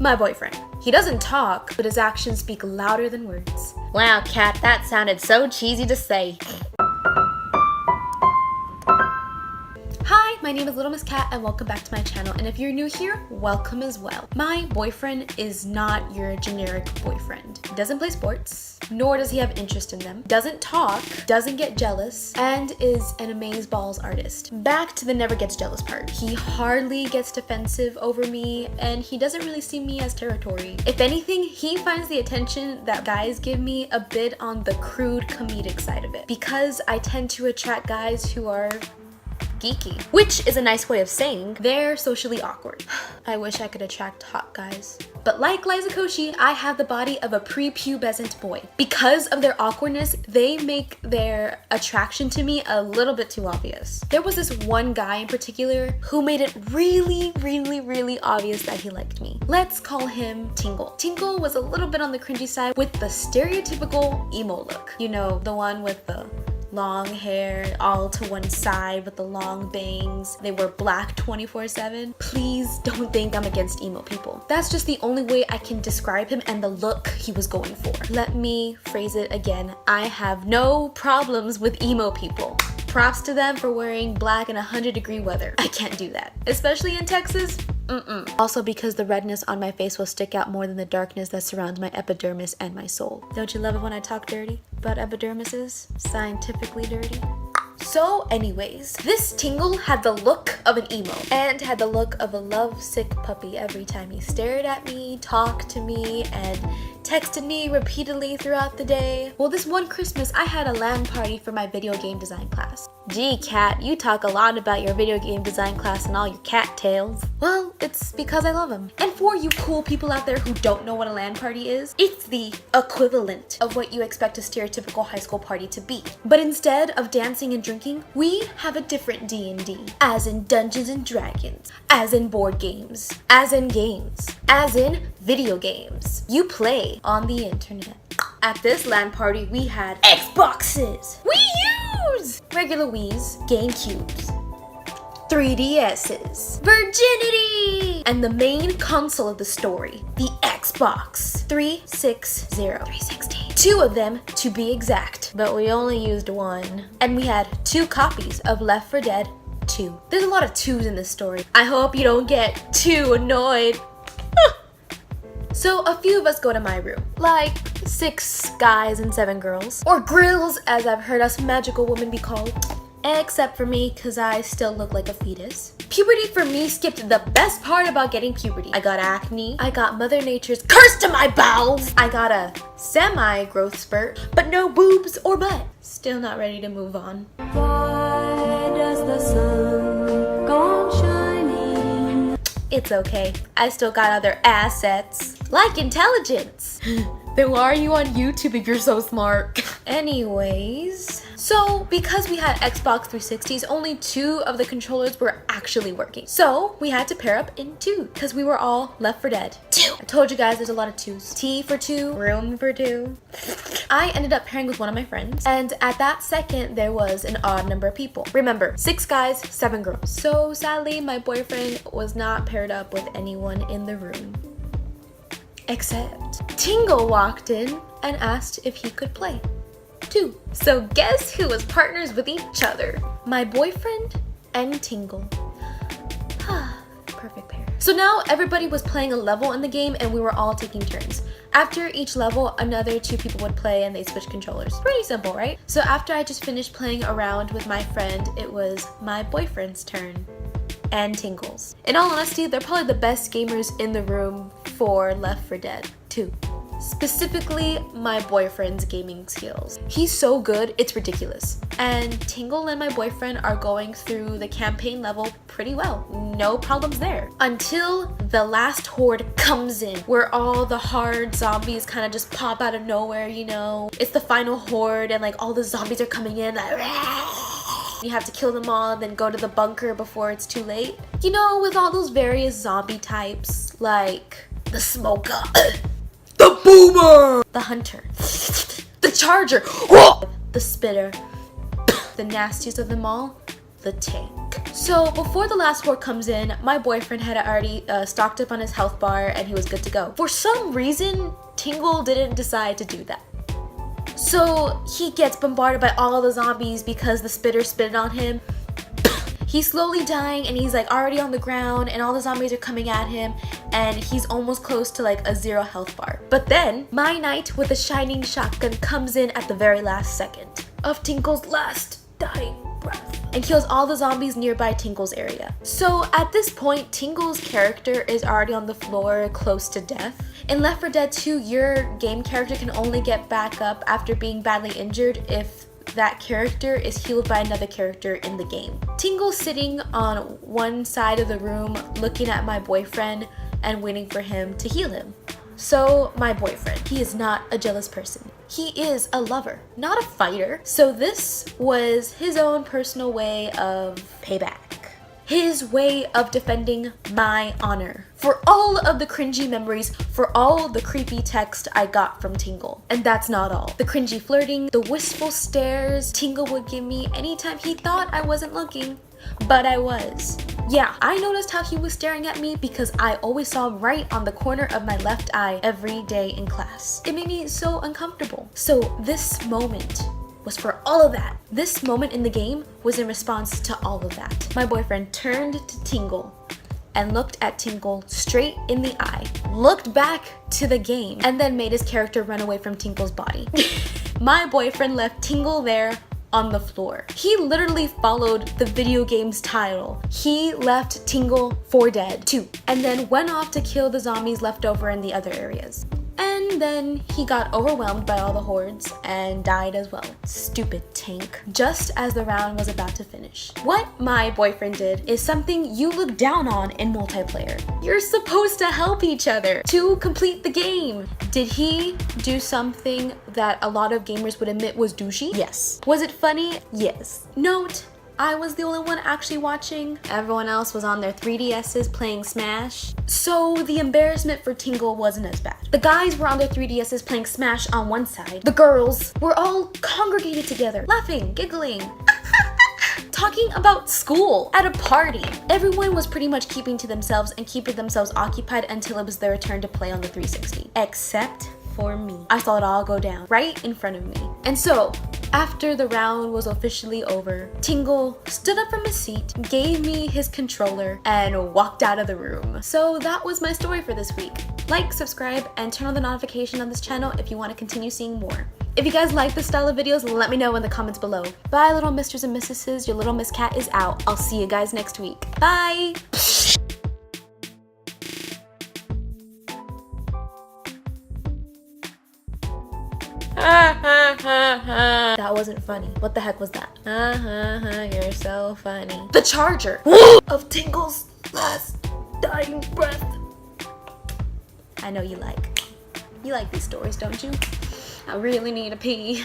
My boyfriend. He doesn't talk, but his actions speak louder than words. Wow, Kat, that sounded so cheesy to say. Hi, my name is Little Miss Cat and welcome back to my channel, and if you're new here, welcome as well. My boyfriend is not your generic boyfriend. He doesn't play sports, nor does he have interest in them, doesn't talk, doesn't get jealous, and is an amazeballs artist. Back to the never gets jealous part. He hardly gets defensive over me, and he doesn't really see me as territory. If anything, he finds the attention that guys give me a bit on the crude comedic side of it, because I tend to attract guys who are geeky, which is a nice way of saying they're socially awkward. I wish I could attract hot guys. But like Liza Koshy, I have the body of a prepubescent boy. Because of their awkwardness, they make their attraction to me a little bit too obvious. There was this one guy in particular who made it really obvious that he liked me. Let's call him Tinkle. Tinkle was a little bit on the cringy side with the stereotypical emo look. You know, the one with the long hair all to one side with the long bangs. They were black 24/7. Please don't think I'm against emo people. That's just the only way I can describe him and the look he was going for. Let me phrase it again. I have no problems with emo people. Props to them for wearing black in 100-degree weather. I can't do that. Especially in Texas. Also because the redness on my face will stick out more than the darkness that surrounds my epidermis and my soul. Don't you love it when I talk dirty? But epidermises, scientifically dirty. So anyways, this Tingle had the look of an emo and had the look of a lovesick puppy every time he stared at me, talked to me, and texted me repeatedly throughout the day. Well, this one Christmas, I had a LAN party for my video game design class. Gee, Kat, you talk a lot about your video game design class and all your cat tales. Well, it's because I love him. And for you cool people out there who don't know what a LAN party is, it's the equivalent of what you expect a stereotypical high school party to be. But instead of dancing and drinking, we have a different D&D, as in Dungeons and Dragons, as in board games, as in games, as in video games. You play on the internet. At this LAN party, we had Xboxes, Wii U's, regular Wii's, GameCubes, 3DS's, Virginity, and the main console of the story, the Xbox 360. Two of them to be exact, but we only used one. And we had 2 copies of Left 4 Dead 2. There's a lot of 2s in this story. I hope you don't get too annoyed. So a few of us go to my room, like 6 guys and 7 girls, or grills as I've heard us magical women be called. Except for me, cause I still look like a fetus. Puberty for me skipped the best part about getting puberty. I got acne, I got Mother Nature's curse to my bowels, I got a semi-growth spurt, but no boobs or butt. Still not ready to move on. Why does the sun go on shining? It's okay, I still got other assets, like intelligence. Then why are you on YouTube if you're so smart? Anyways, so because we had Xbox 360s, only 2 of the controllers were actually working. So we had to pair up in 2 because we were all Left 4 Dead 2. I told you guys there's a lot of 2s. T for 2, room for 2. I ended up pairing with one of my friends, and at that second there was an odd number of people. Remember, 6 guys, 7 girls. So sadly, my boyfriend was not paired up with anyone in the room. Except Tingle walked in and asked if he could play too. So guess who was partners with each other? My boyfriend and Tingle. Perfect pair. So now everybody was playing a level in the game and we were all taking turns. After each level, another 2 people would play and they switched controllers. Pretty simple, right? So after I just finished playing around with my friend, it was my boyfriend's turn. And Tingle's. In all honesty, they're probably the best gamers in the room for Left 4 Dead 2. Specifically, my boyfriend's gaming skills. He's so good, it's ridiculous. And Tingle and my boyfriend are going through the campaign level pretty well. No problems there. Until the last horde comes in, where all the hard zombies kind of just pop out of nowhere, you know? It's the final horde and like all the zombies are coming in like, you have to kill them all and then go to the bunker before it's too late. You know, with all those various zombie types, like the smoker, the boomer, the hunter, the charger, the spitter, the nastiest of them all, the tank. So before the last horde comes in, my boyfriend had already stocked up on his health bar and he was good to go. For some reason, Tinkle didn't decide to do that. So he gets bombarded by all the zombies because the spitter spitted on him. He's slowly dying and he's like already on the ground and all the zombies are coming at him and he's almost close to like a 0 health bar. But then my knight with a shining shotgun comes in at the very last second of Tinkle's last dying breath and kills all the zombies nearby Tinkle's area. So at this point, Tinkle's character is already on the floor close to death. In Left 4 Dead 2, your game character can only get back up after being badly injured if that character is healed by another character in the game. Tinkle's sitting on one side of the room looking at my boyfriend and waiting for him to heal him. So my boyfriend, he is not a jealous person. He is a lover, not a fighter. So this was his own personal way of payback. His way of defending my honor. For all of the cringy memories, for all the creepy text I got from Tinkle. And that's not all. The cringy flirting, the wistful stares Tinkle would give me anytime he thought I wasn't looking, but I was. Yeah, I noticed how he was staring at me because I always saw him right on the corner of my left eye every day in class. It made me so uncomfortable. So this moment was for all of that. This moment in the game was in response to all of that. My boyfriend turned to Tinkle and looked at Tinkle straight in the eye, looked back to the game, and then made his character run away from Tinkle's body. My boyfriend left Tinkle there on the floor. He literally followed the video game's title. He left Tinkle for dead too, and then went off to kill the zombies left over in the other areas. And then he got overwhelmed by all the hordes and died as well. Stupid tank. Just as the round was about to finish. What my boyfriend did is something you look down on in multiplayer. You're supposed to help each other to complete the game. Did he do something that a lot of gamers would admit was douchey? Yes. Was it funny? Yes. Note, I was the only one actually watching. Everyone else was on their 3DSs playing Smash. So the embarrassment for Tinkle wasn't as bad. The guys were on their 3DSs playing Smash on one side. The girls were all congregated together, laughing, giggling, talking about school at a party. Everyone was pretty much keeping to themselves and keeping themselves occupied until it was their turn to play on the 360. Except for me. I saw it all go down right in front of me. And so, after the round was officially over, Tinkle stood up from his seat, gave me his controller, and walked out of the room. So that was my story for this week. Like, subscribe, and turn on the notification on this channel if you want to continue seeing more. If you guys like this style of videos, let me know in the comments below. Bye, little misters and missuses. Your little Miss Cat is out. I'll see you guys next week. Bye! That wasn't funny. What the heck was that? You're so funny. The charger of Tinkle's last dying breath. I know you like these stories, don't you? I really need a pee.